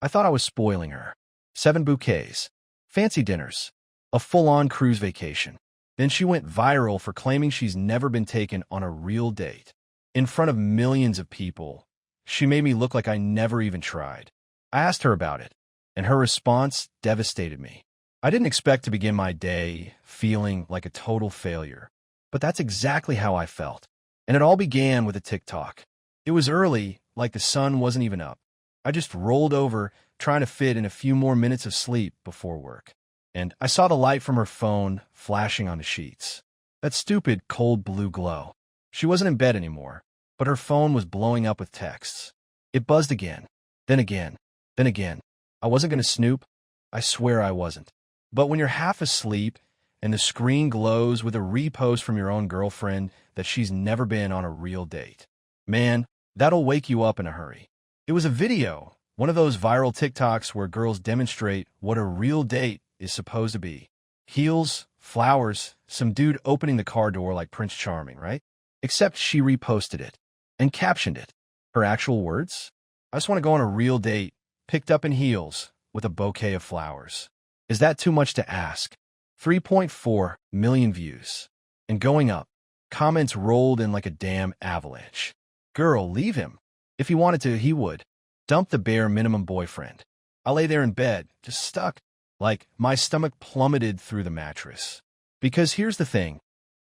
I thought I was spoiling her. 7 bouquets, fancy dinners, a full-on cruise vacation. Then she went viral for claiming she's never been taken on a real date. In front of millions of people, she made me look like I never even tried. I asked her about it, and her response devastated me. I didn't expect to begin my day feeling like a total failure, but that's exactly how I felt. And it all began with a TikTok. It was early, like the sun wasn't even up. I just rolled over, trying to fit in a few more minutes of sleep before work. And I saw the light from her phone flashing on the sheets. That stupid cold blue glow. She wasn't in bed anymore, but her phone was blowing up with texts. It buzzed again, then again, then again. I wasn't going to snoop. I swear I wasn't. But when you're half asleep and the screen glows with a repost from your own girlfriend that she's never been on a real date, man, that'll wake you up in a hurry. It was a video, one of those viral TikToks where girls demonstrate what a real date is supposed to be. Heels, flowers, some dude opening the car door like Prince Charming, right? Except she reposted it and captioned it. Her actual words? I just want to go on a real date, picked up in heels, with a bouquet of flowers. Is that too much to ask? 3.4 million views. And going up, comments rolled in like a damn avalanche. Girl, leave him. If he wanted to, he would. Dump the bare minimum boyfriend. I lay there in bed, just stuck. Like, my stomach plummeted through the mattress. Because here's the thing.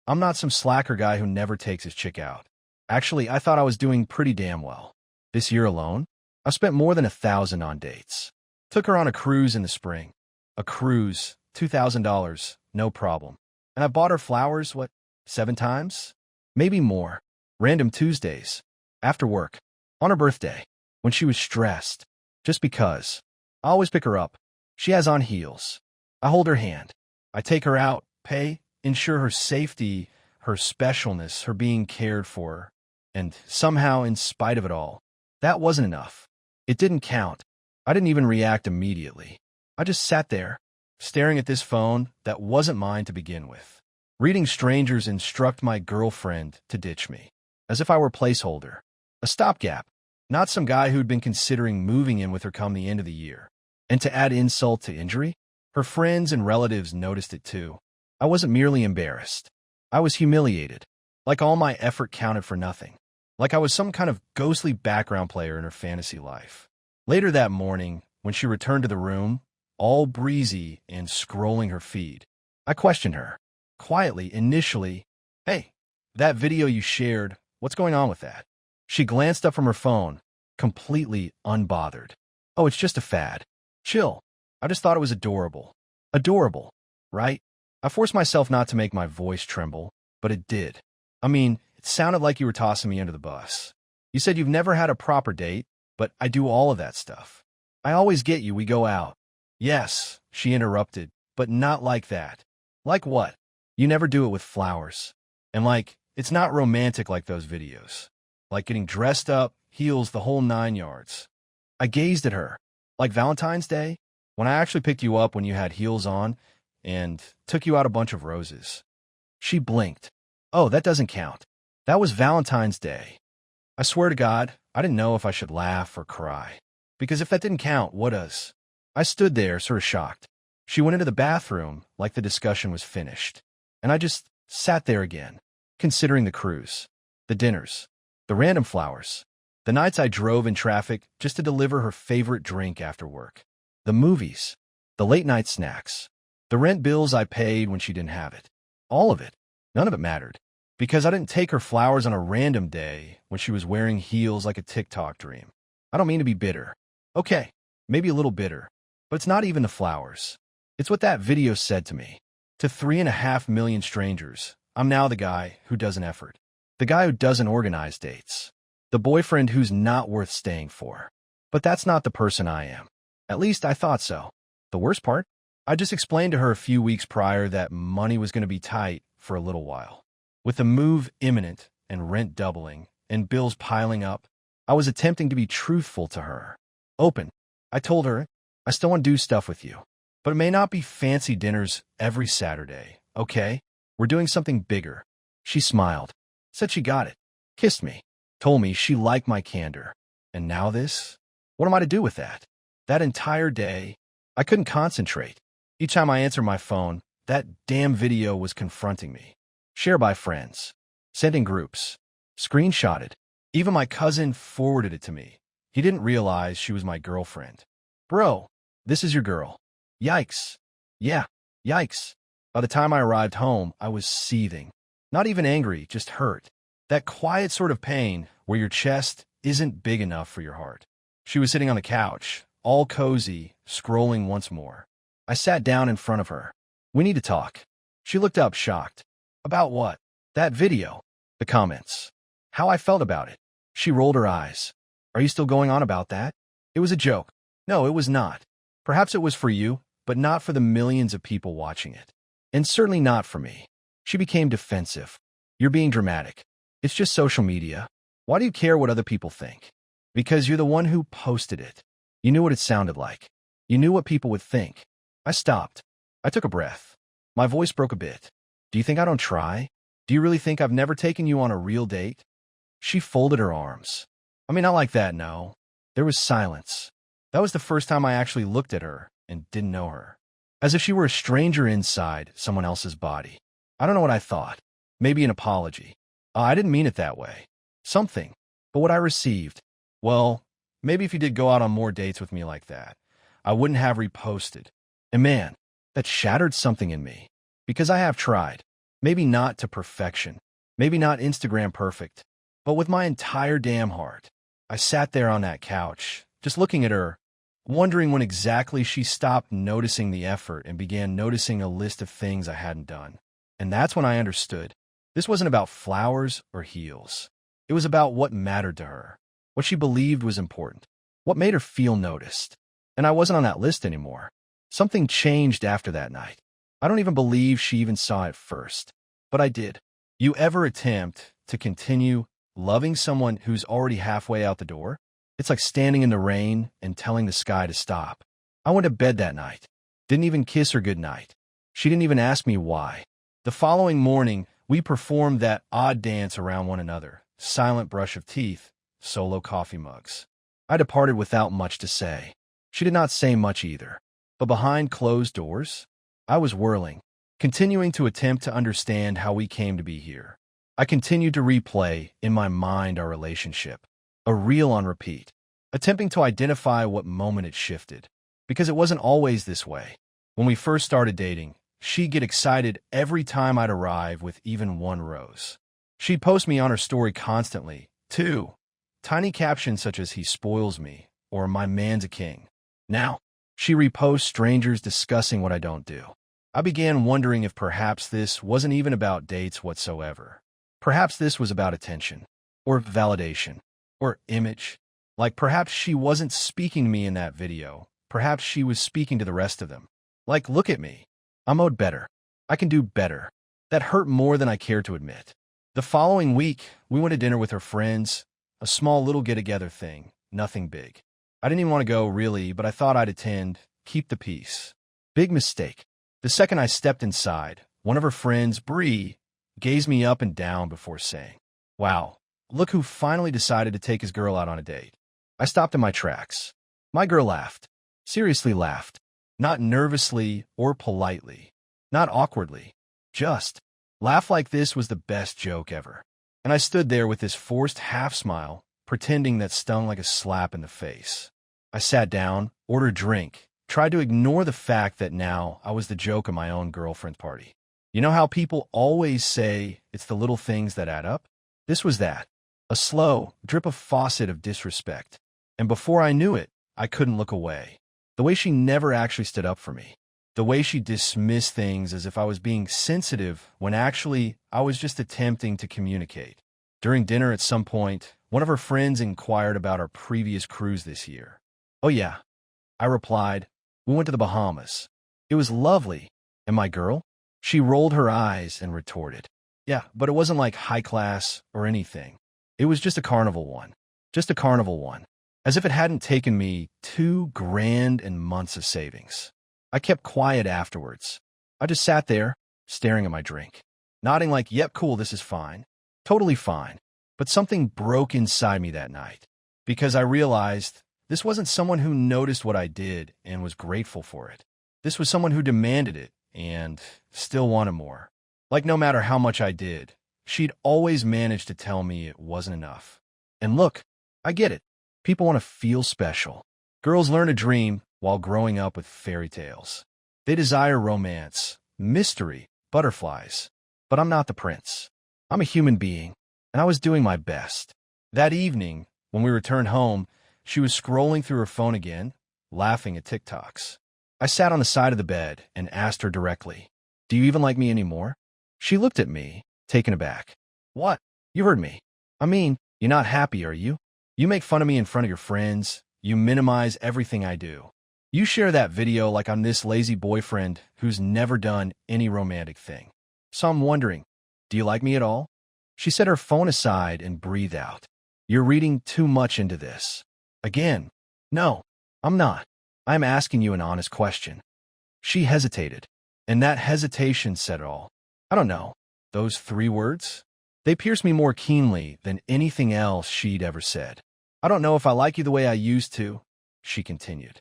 I'm not some slacker guy who never takes his chick out. Actually, I thought I was doing pretty damn well. This year alone, I've spent more than 1,000 on dates. Took her on a cruise in the spring. A cruise, $2,000, no problem. And I bought her flowers, 7 times? Maybe more. Random Tuesdays. After work. On her birthday. When she was stressed. Just because. I always pick her up. She has on heels. I hold her hand. I take her out, pay, ensure her safety, her specialness, her being cared for. And somehow, in spite of it all, that wasn't enough. It didn't count. I didn't even react immediately. I just sat there, staring at this phone that wasn't mine to begin with, reading strangers instruct my girlfriend to ditch me, as if I were a placeholder, a stopgap, not some guy who'd been considering moving in with her come the end of the year. And to add insult to injury, her friends and relatives noticed it too. I wasn't merely embarrassed. I was humiliated, like all my effort counted for nothing, like I was some kind of ghostly background player in her fantasy life. Later that morning, when she returned to the room, all breezy and scrolling her feed, I questioned her, quietly, initially, "Hey, that video you shared, what's going on with that?" She glanced up from her phone, completely unbothered. "Oh, it's just a fad. Chill. I just thought it was adorable." Adorable, right? I forced myself not to make my voice tremble, but it did. I mean, it sounded like you were tossing me under the bus. You said you've never had a proper date, but I do all of that stuff. I always get you, we go out. Yes, she interrupted, but not like that. Like what? You never do it with flowers. And like, it's not romantic like those videos. Like getting dressed up, heels, the whole 9 yards. I gazed at her. Like Valentine's Day, when I actually picked you up when you had heels on and took you out a bunch of roses. She blinked. "Oh, that doesn't count. That was Valentine's Day." I swear to God, I didn't know if I should laugh or cry. Because if that didn't count, what does? I stood there, sort of shocked. She went into the bathroom like the discussion was finished. And I just sat there again, considering the cruise, the dinners, the random flowers, the nights I drove in traffic just to deliver her favorite drink after work, the movies, the late-night snacks, the rent bills I paid when she didn't have it. All of it. None of it mattered. Because I didn't take her flowers on a random day when she was wearing heels like a TikTok dream. I don't mean to be bitter. Okay, maybe a little bitter. But it's not even the flowers. It's what that video said to me. To 3.5 million strangers, I'm now the guy who does an effort. The guy who doesn't organize dates. The boyfriend who's not worth staying for. But that's not the person I am. At least I thought so. The worst part? I just explained to her a few weeks prior that money was going to be tight for a little while. With the move imminent and rent doubling and bills piling up, I was attempting to be truthful to her. Open. I told her, I still want to do stuff with you. But it may not be fancy dinners every Saturday, okay? We're doing something bigger. She smiled. Said she got it. Kissed me. Told me she liked my candor. And now this? What am I to do with that? That entire day, I couldn't concentrate. Each time I answered my phone, that damn video was confronting me. Share by friends. Sent in groups. Screenshotted. Even my cousin forwarded it to me. He didn't realize she was my girlfriend. Bro, this is your girl. Yikes. Yeah, yikes. By the time I arrived home, I was seething. Not even angry, just hurt. That quiet sort of pain where your chest isn't big enough for your heart. She was sitting on the couch, all cozy, scrolling once more. I sat down in front of her. We need to talk. She looked up, shocked. About what? That video. The comments. How I felt about it. She rolled her eyes. Are you still going on about that? It was a joke. No, it was not. Perhaps it was for you, but not for the millions of people watching it. And certainly not for me. She became defensive. You're being dramatic. It's just social media. Why do you care what other people think? Because you're the one who posted it. You knew what it sounded like. You knew what people would think. I stopped. I took a breath. My voice broke a bit. Do you think I don't try? Do you really think I've never taken you on a real date? She folded her arms. I mean, not like that, no. There was silence. That was the first time I actually looked at her and didn't know her. As if she were a stranger inside someone else's body. I don't know what I thought. Maybe an apology. I didn't mean it that way. Something. But what I received, well, maybe if you did go out on more dates with me like that, I wouldn't have reposted. And man, that shattered something in me. Because I have tried. Maybe not to perfection. Maybe not Instagram perfect. But with my entire damn heart. I sat there on that couch, just looking at her, wondering when exactly she stopped noticing the effort and began noticing a list of things I hadn't done. And that's when I understood. This wasn't about flowers or heels. It was about what mattered to her, what she believed was important, what made her feel noticed. And I wasn't on that list anymore. Something changed after that night. I don't even believe she even saw it first. But I did. You ever attempt to continue loving someone who's already halfway out the door? It's like standing in the rain and telling the sky to stop. I went to bed that night. Didn't even kiss her goodnight. She didn't even ask me why. The following morning, we performed that odd dance around one another. Silent brush of teeth, solo coffee mugs. I departed without much to say. She did not say much either. But behind closed doors, I was whirling, continuing to attempt to understand how we came to be here. I continued to replay in my mind our relationship, a reel on repeat, attempting to identify what moment it shifted. Because it wasn't always this way. When we first started dating, she'd get excited every time I'd arrive with even one rose. She'd post me on her story constantly, too. Tiny captions such as "he spoils me" or "my man's a king." Now, she reposts strangers discussing what I don't do. I began wondering if perhaps this wasn't even about dates whatsoever. Perhaps this was about attention, or validation, or image. Like perhaps she wasn't speaking to me in that video. Perhaps she was speaking to the rest of them. Like, look at me. I'm owed better. I can do better. That hurt more than I cared to admit. The following week, we went to dinner with her friends, a small little get-together thing, nothing big. I didn't even want to go, really, but I thought I'd attend, keep the peace. Big mistake. The second I stepped inside, one of her friends, Bree, gazed me up and down before saying, "Wow, look who finally decided to take his girl out on a date." I stopped in my tracks. My girl laughed. Seriously laughed. Not nervously or politely. Not awkwardly. Just. Laugh like this was the best joke ever. And I stood there with this forced half-smile, pretending that stung like a slap in the face. I sat down, ordered a drink, tried to ignore the fact that now I was the joke of my own girlfriend party. You know how people always say it's the little things that add up? This was that. A slow drip of faucet of disrespect. And before I knew it, I couldn't look away. The way she never actually stood up for me. The way she dismissed things as if I was being sensitive when actually I was just attempting to communicate. During dinner at some point, one of her friends inquired about our previous cruise this year. "Oh yeah," I replied. "We went to the Bahamas. It was lovely. And my girl?" She rolled her eyes and retorted, "Yeah, but it wasn't like high class or anything. It was just a carnival one. Just a carnival one." As if it hadn't taken me 2 grand and months of savings. I kept quiet afterwards. I just sat there, staring at my drink, nodding like, "Yep, cool, this is fine. Totally fine." But something broke inside me that night, because I realized This wasn't someone who noticed what I did and was grateful for it. This was someone who demanded it and still wanted more. Like no matter how much I did, she'd always managed to tell me it wasn't enough. And look, I get it. People want to feel special. Girls learn to dream while growing up with fairy tales. They desire romance, mystery, butterflies. But I'm not the prince. I'm a human being, and I was doing my best. That evening, when we returned home, she was scrolling through her phone again, laughing at TikToks. I sat on the side of the bed and asked her directly, "Do you even like me anymore?" She looked at me, taken aback. "What? You heard me. I mean, you're not happy, are you? You make fun of me in front of your friends. You minimize everything I do. You share that video like I'm this lazy boyfriend who's never done any romantic thing. So I'm wondering, do you like me at all?" She set her phone aside and breathed out. "You're reading too much into this." Again, "No, I'm not. I'm asking you an honest question." She hesitated, and that hesitation said it all. I don't know. Those 3 words? They pierced me more keenly than anything else she'd ever said. "I don't know if I like you the way I used to," she continued.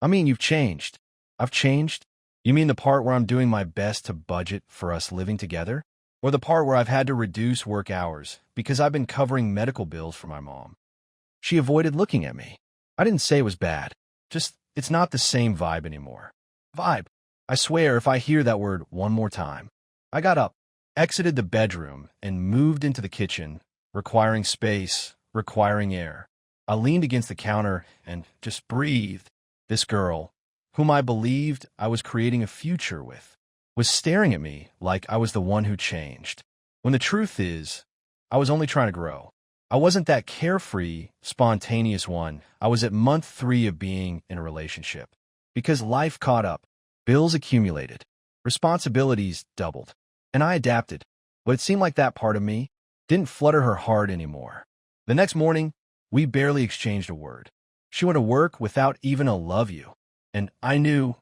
"I mean, you've changed." "I've changed? You mean the part where I'm doing my best to budget for us living together? Or the part where I've had to reduce work hours because I've been covering medical bills for my mom?" She avoided looking at me. I didn't say it was bad. Just, it's not the same vibe anymore. Vibe. I swear if I hear that word one more time. I got up, exited the bedroom, and moved into the kitchen, requiring space, requiring air. I leaned against the counter and just breathed. This girl, whom I believed I was creating a future with, was staring at me like I was the one who changed. When the truth is, I was only trying to grow. I wasn't that carefree, spontaneous one. I was at month 3 of being in a relationship. Because life caught up, bills accumulated, responsibilities doubled, and I adapted. But it seemed like that part of me didn't flutter her heart anymore. The next morning, we barely exchanged a word. She went to work without even a "love you," and I knew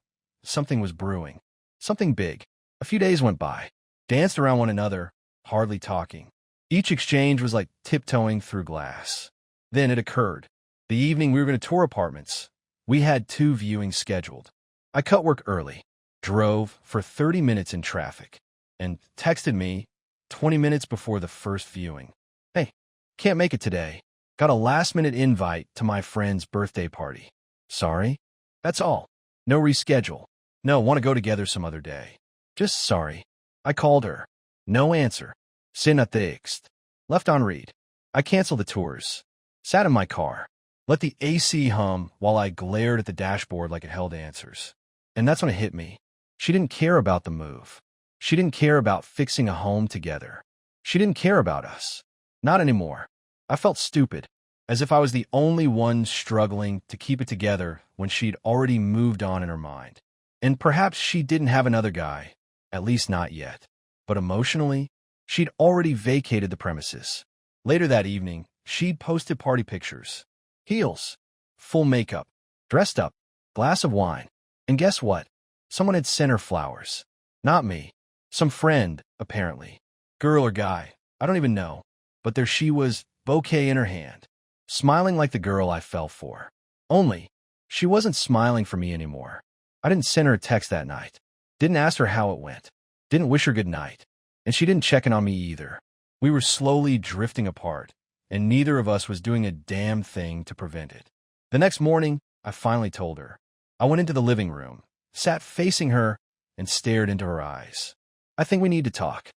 something was brewing, something big. A few days went by, danced around one another, hardly talking. Each exchange was like tiptoeing through glass. Then it occurred. The evening we were going to tour apartments. We had 2 viewings scheduled. I cut work early, drove for 30 minutes in traffic, and texted me 20 minutes before the first viewing. "Hey, can't make it today. Got a last-minute invite to my friend's birthday party. Sorry." That's all. No reschedule. No, want to go together some other day. Just sorry. I called her. No answer. Sin at text. Left on read. I canceled the tours. Sat in my car. Let the AC hum while I glared at the dashboard like it held answers. And that's when it hit me. She didn't care about the move. She didn't care about fixing a home together. She didn't care about us. Not anymore. I felt stupid, as if I was the only one struggling to keep it together when she'd already moved on in her mind. And perhaps she didn't have another guy, at least not yet. But emotionally, she'd already vacated the premises. Later that evening, she'd posted party pictures. Heels, full makeup, dressed up, glass of wine. And guess what? Someone had sent her flowers. Not me. Some friend, apparently. Girl or guy, I don't even know. But there she was, bouquet in her hand, smiling like the girl I fell for. Only, she wasn't smiling for me anymore. I didn't send her a text that night. Didn't ask her how it went. Didn't wish her good night. And she didn't check in on me either. We were slowly drifting apart, and neither of us was doing a damn thing to prevent it. The next morning, I finally told her. I went into the living room, sat facing her, and stared into her eyes. "I think we need to talk."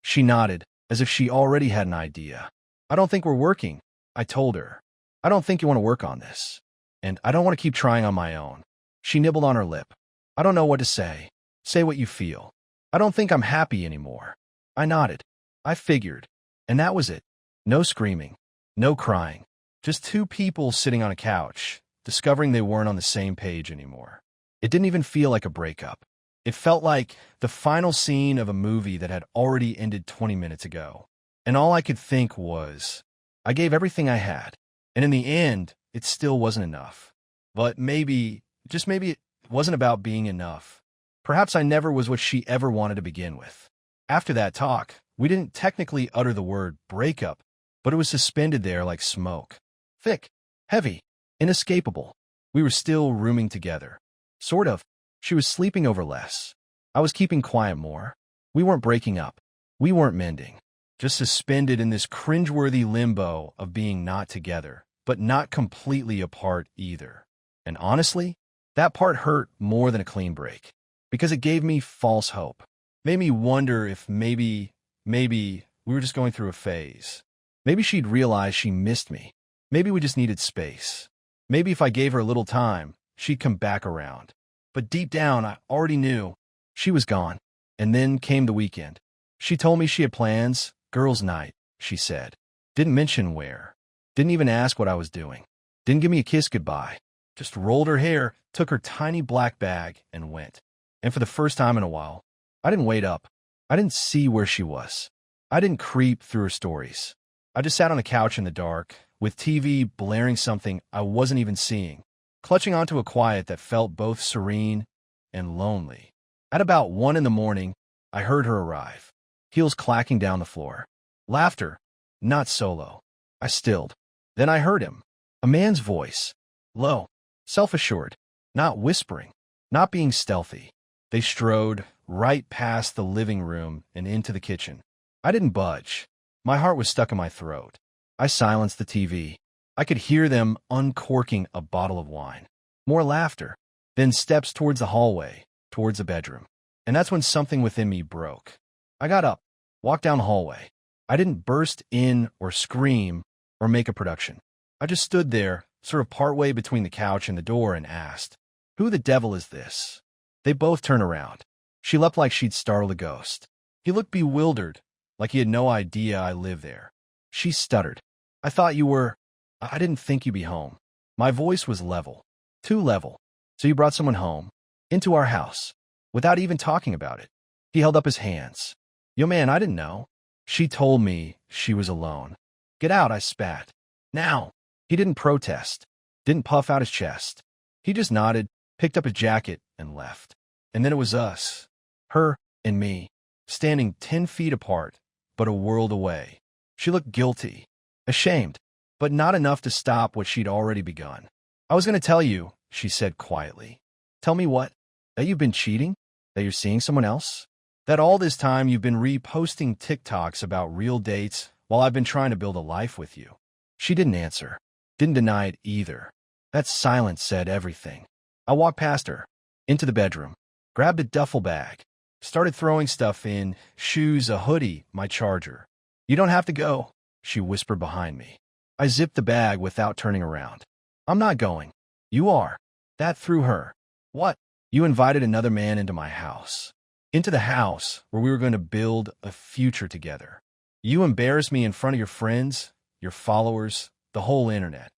She nodded, as if she already had an idea. "I don't think we're working," I told her. "I don't think you want to work on this. And I don't want to keep trying on my own." She nibbled on her lip. "I don't know what to say. Say what you feel. I don't think I'm happy anymore." I nodded. I figured. And that was it. No screaming. No crying. Just 2 people sitting on a couch, discovering they weren't on the same page anymore. It didn't even feel like a breakup. It felt like the final scene of a movie that had already ended 20 minutes ago. And all I could think was, I gave everything I had. And in the end, it still wasn't enough. But maybe, just maybe it wasn't about being enough. Perhaps I never was what she ever wanted to begin with. After that talk, we didn't technically utter the word breakup, but it was suspended there like smoke. Thick, heavy, Inescapable. We were still rooming together. Sort of. She was sleeping over less. I was keeping quiet more. We weren't breaking up. We weren't mending. Just suspended in this cringeworthy limbo of being not together, but not completely apart either. And honestly, that part hurt more than a clean break, because it gave me false hope. Made me wonder if maybe we were just going through a phase. Maybe she'd realized she missed me. Maybe we just needed space. Maybe if I gave her a little time, she'd come back around. But deep down, I already knew she was gone. And then came the weekend. She told me she had plans. Girls' night, she said. Didn't mention where. Didn't even ask what I was doing. Didn't give me a kiss goodbye. Just rolled her hair, took her tiny black bag, and went. And for the first time in a while, I didn't wait up. I didn't see where she was. I didn't creep through her stories. I just sat on a couch in the dark, with TV blaring something I wasn't even seeing, clutching onto a quiet that felt both serene and lonely. At about 1 a.m, I heard her arrive, heels clacking down the floor. Laughter, not solo. I stilled. Then I heard him. A man's voice. Low, self-assured, not whispering, not being stealthy. They strode right past the living room and into the kitchen. I didn't budge. My heart was stuck in my throat. I silenced the TV. I could hear them uncorking a bottle of wine. More laughter. Then steps towards the hallway, towards the bedroom. And that's when something within me broke. I got up, walked down the hallway. I didn't burst in or scream or make a production. I just stood there, sort of partway between the couch and the door, and asked, "Who the devil is this?" They both turned around. She leapt like she'd startled a ghost. He looked bewildered, like he had no idea I lived there. She stuttered. "I thought you were... I didn't think you'd be home." My voice was level. Too level. "So you brought someone home? Into our house? Without even talking about it?" He held up his hands. "Yo, man, I didn't know." She told me she was alone. "Get out," I spat. "Now." He didn't protest. Didn't puff out his chest. He just nodded, picked up his jacket, and left. And then it was us. Her and me. Standing 10 feet apart, but a world away. She looked guilty. Ashamed. But not enough to stop what she'd already begun. "I was going to tell you," she said quietly. "Tell me what? That you've been cheating? That you're seeing someone else? That all this time you've been reposting TikToks about real dates while I've been trying to build a life with you?" She didn't answer. Didn't deny it either. That silence said everything. I walked past her, into the bedroom, grabbed a duffel bag, started throwing stuff in, shoes, a hoodie, my charger. "You don't have to go," she whispered behind me. I zipped the bag without turning around. "I'm not going." "You are." That threw her. "What?" "You invited another man into my house. Into the house where we were going to build a future together. You embarrassed me in front of your friends, your followers, the whole internet.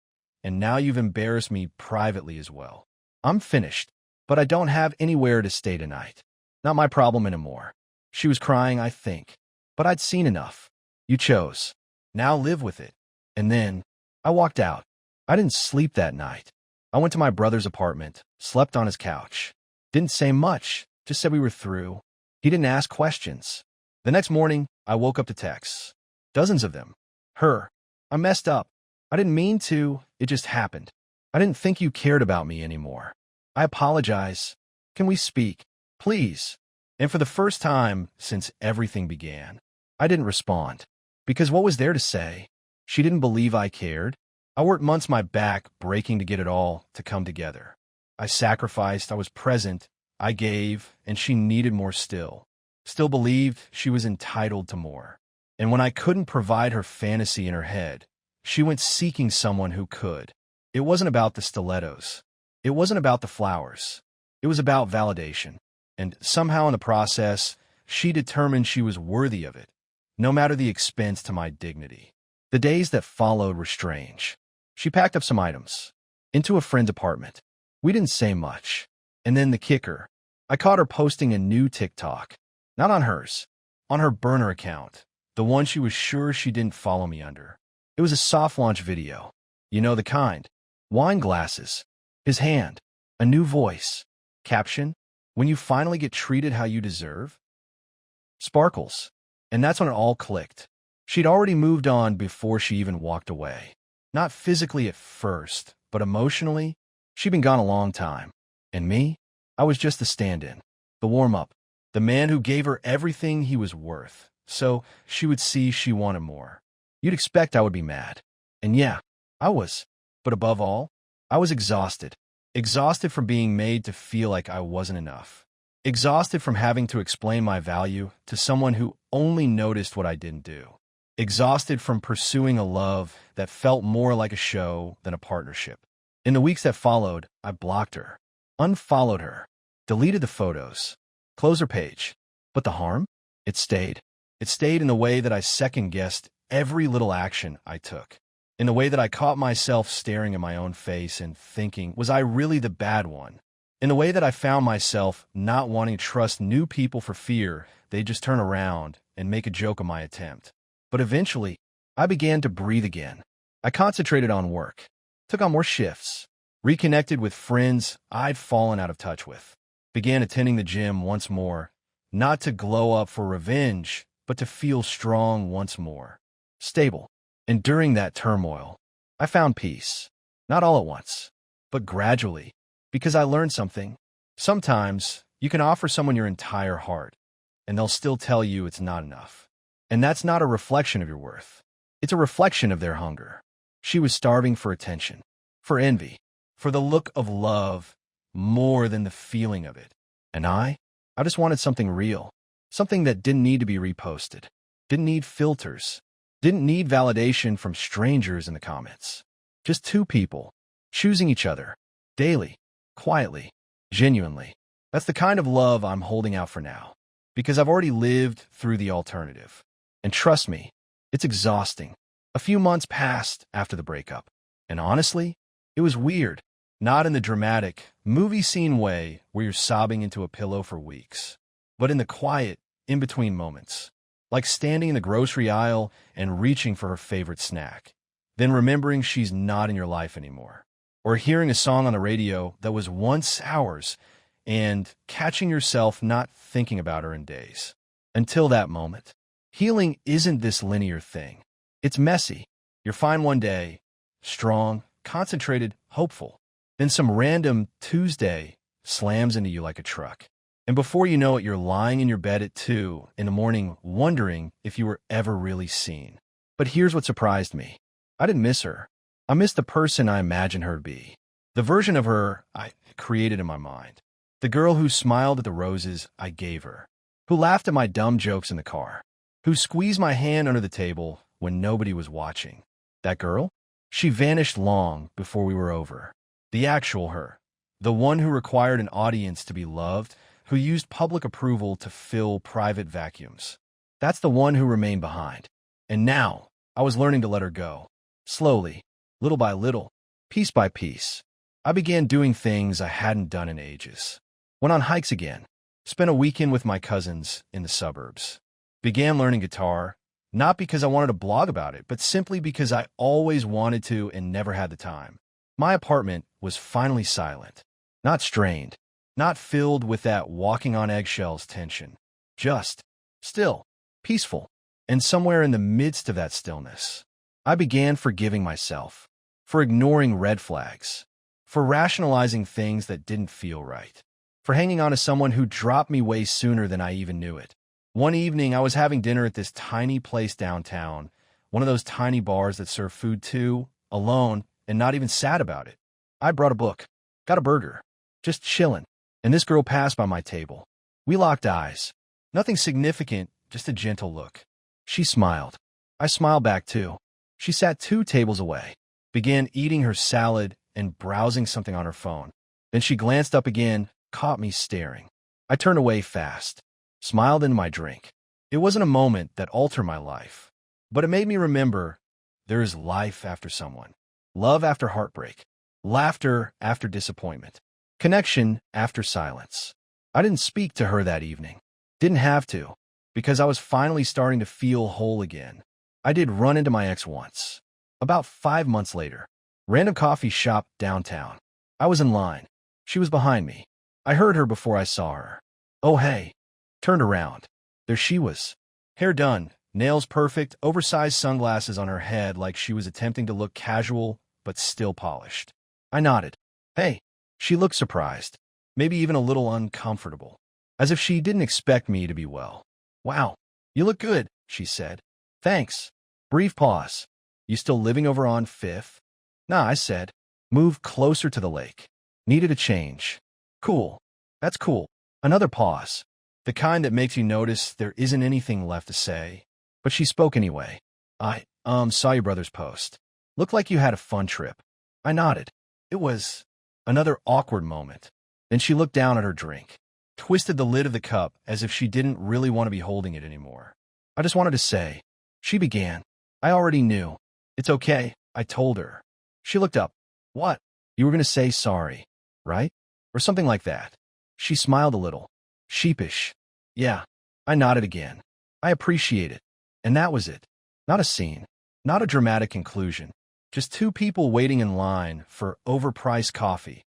And now you've embarrassed me privately as well. I'm finished, but I don't have anywhere to stay tonight. Not my problem anymore." She was crying, I think. But I'd seen enough. "You chose. Now live with it." And then I walked out. I didn't sleep that night. I went to my brother's apartment, slept on his couch. Didn't say much, just said we were through. He didn't ask questions. The next morning, I woke up to texts. Dozens of them. "Her. I messed up. I didn't mean to. It just happened. I didn't think you cared about me anymore. I apologize. Can we speak? Please." And for the first time since everything began, I didn't respond. Because what was there to say? She didn't believe I cared. I worked months my back breaking to get it all to come together. I sacrificed, I was present, I gave, and she needed more still. Still believed she was entitled to more. And when I couldn't provide her fantasy in her head, she went seeking someone who could. It wasn't about the stilettos. It wasn't about the flowers. It was about validation. And somehow in the process, she determined she was worthy of it, no matter the expense to my dignity. The days that followed were strange. She packed up some items. Into a friend's apartment. We didn't say much. And then the kicker. I caught her posting a new TikTok. Not on hers. On her burner account. The one she was sure she didn't follow me under. It was a soft launch video. You know the kind. Wine glasses. His hand. A new voice. Caption. "When you finally get treated how you deserve." Sparkles. And that's when it all clicked. She'd already moved on before she even walked away. Not physically at first, but emotionally, she'd been gone a long time. And me? I was just the stand-in, the warm-up, the man who gave her everything he was worth, so she would see she wanted more. You'd expect I would be mad. And yeah, I was. But above all, I was exhausted. Exhausted from being made to feel like I wasn't enough. Exhausted from having to explain my value to someone who only noticed what I didn't do. Exhausted from pursuing a love that felt more like a show than a partnership. In the weeks that followed, I blocked her, unfollowed her, deleted the photos, closed her page. But the harm? It stayed. It stayed in the way that I second-guessed every little action I took. In the way that I caught myself staring at my own face and thinking, was I really the bad one? In the way that I found myself not wanting to trust new people for fear they'd just turn around and make a joke of my attempt. But eventually, I began to breathe again. I concentrated on work, took on more shifts, reconnected with friends I'd fallen out of touch with, began attending the gym once more, not to glow up for revenge, but to feel strong once more, stable. And during that turmoil, I found peace, not all at once, but gradually, because I learned something. Sometimes you can offer someone your entire heart, and they'll still tell you it's not enough. And that's not a reflection of your worth. It's a reflection of their hunger. She was starving for attention, for envy, for the look of love more than the feeling of it. And I just wanted something real, something that didn't need to be reposted, didn't need filters, didn't need validation from strangers in the comments. Just two people, choosing each other, daily, quietly, genuinely. That's the kind of love I'm holding out for now, because I've already lived through the alternative. And trust me, it's exhausting. A few months passed after the breakup, and honestly, it was weird. Not in the dramatic, movie scene way where you're sobbing into a pillow for weeks, but in the quiet, in-between moments, like standing in the grocery aisle and reaching for her favorite snack, then remembering she's not in your life anymore, or hearing a song on the radio that was once ours and catching yourself not thinking about her in days. Until that moment. Healing isn't this linear thing. It's messy. You're fine one day, strong, concentrated, hopeful. Then some random Tuesday slams into you like a truck. And before you know it, you're lying in your bed at 2 in the morning wondering if you were ever really seen. But here's what surprised me. I didn't miss her. I missed the person I imagined her to be. The version of her I created in my mind. The girl who smiled at the roses I gave her. Who laughed at my dumb jokes in the car. Who squeezed my hand under the table when nobody was watching. That girl? She vanished long before we were over. The actual her. The one who required an audience to be loved, who used public approval to fill private vacuums. That's the one who remained behind. And now, I was learning to let her go. Slowly, little by little, piece by piece. I began doing things I hadn't done in ages. Went on hikes again. Spent a weekend with my cousins in the suburbs. Began learning guitar, not because I wanted to blog about it, but simply because I always wanted to and never had the time. My apartment was finally silent, not strained, not filled with that walking on eggshells tension. Just still, peaceful, and somewhere in the midst of that stillness, I began forgiving myself for ignoring red flags, for rationalizing things that didn't feel right, for hanging on to someone who dropped me way sooner than I even knew it. One evening, I was having dinner at this tiny place downtown, one of those tiny bars that serve food too, alone, and not even sad about it. I brought a book, got a burger, just chillin', and this girl passed by my table. We locked eyes. Nothing significant, just a gentle look. She smiled. I smiled back too. She sat 2 tables away, began eating her salad and browsing something on her phone. Then she glanced up again, caught me staring. I turned away fast. Smiled into my drink. It wasn't a moment that altered my life, but it made me remember there is life after someone, love after heartbreak, laughter after disappointment, connection after silence. I didn't speak to her that evening. Didn't have to, because I was finally starting to feel whole again. I did run into my ex once. About 5 months later, random coffee shop downtown. I was in line. She was behind me. I heard her before I saw her. Oh, hey. Turned around. There she was. Hair done, nails perfect, oversized sunglasses on her head like she was attempting to look casual but still polished. I nodded. Hey. She looked surprised, maybe even a little uncomfortable, as if she didn't expect me to be well. Wow, you look good, she said. Thanks. Brief pause. You still living over on 5th? Nah, I said. Move closer to the lake. Needed a change. Cool. That's cool. Another pause. The kind that makes you notice there isn't anything left to say. But she spoke anyway. I, saw your brother's post. Looked like you had a fun trip. I nodded. It was another awkward moment. Then she looked down at her drink, twisted the lid of the cup as if she didn't really want to be holding it anymore. I just wanted to say. She began. I already knew. It's okay, I told her. She looked up. What? You were going to say sorry, right? Or something like that. She smiled a little. Sheepish. Yeah. I nodded again. I appreciate it. And that was it. Not a scene. Not a dramatic conclusion. Just two people waiting in line for overpriced coffee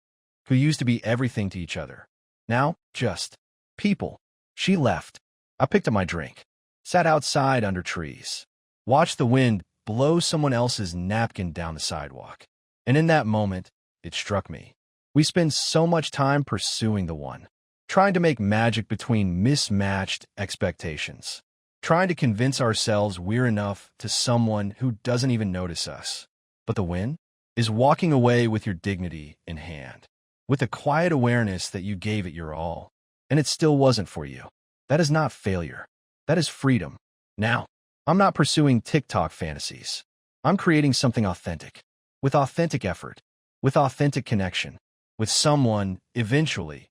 who used to be everything to each other. Now, just people. She left. I picked up my drink, sat outside under trees, watched the wind blow someone else's napkin down the sidewalk. And in that moment, it struck me. We spend so much time pursuing the one, trying to make magic between mismatched expectations, trying to convince ourselves we're enough to someone who doesn't even notice us. But the win is walking away with your dignity in hand, with a quiet awareness that you gave it your all, and it still wasn't for you. That is not failure. That is freedom. Now, I'm not pursuing TikTok fantasies. I'm creating something authentic, with authentic effort, with authentic connection, with someone, eventually,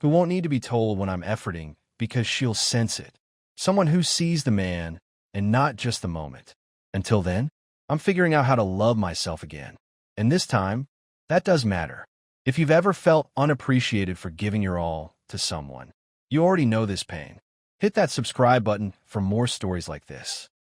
who won't need to be told when I'm efforting because she'll sense it. Someone who sees the man and not just the moment. Until then, I'm figuring out how to love myself again. And this time, that does matter. If you've ever felt unappreciated for giving your all to someone, you already know this pain. Hit that subscribe button for more stories like this.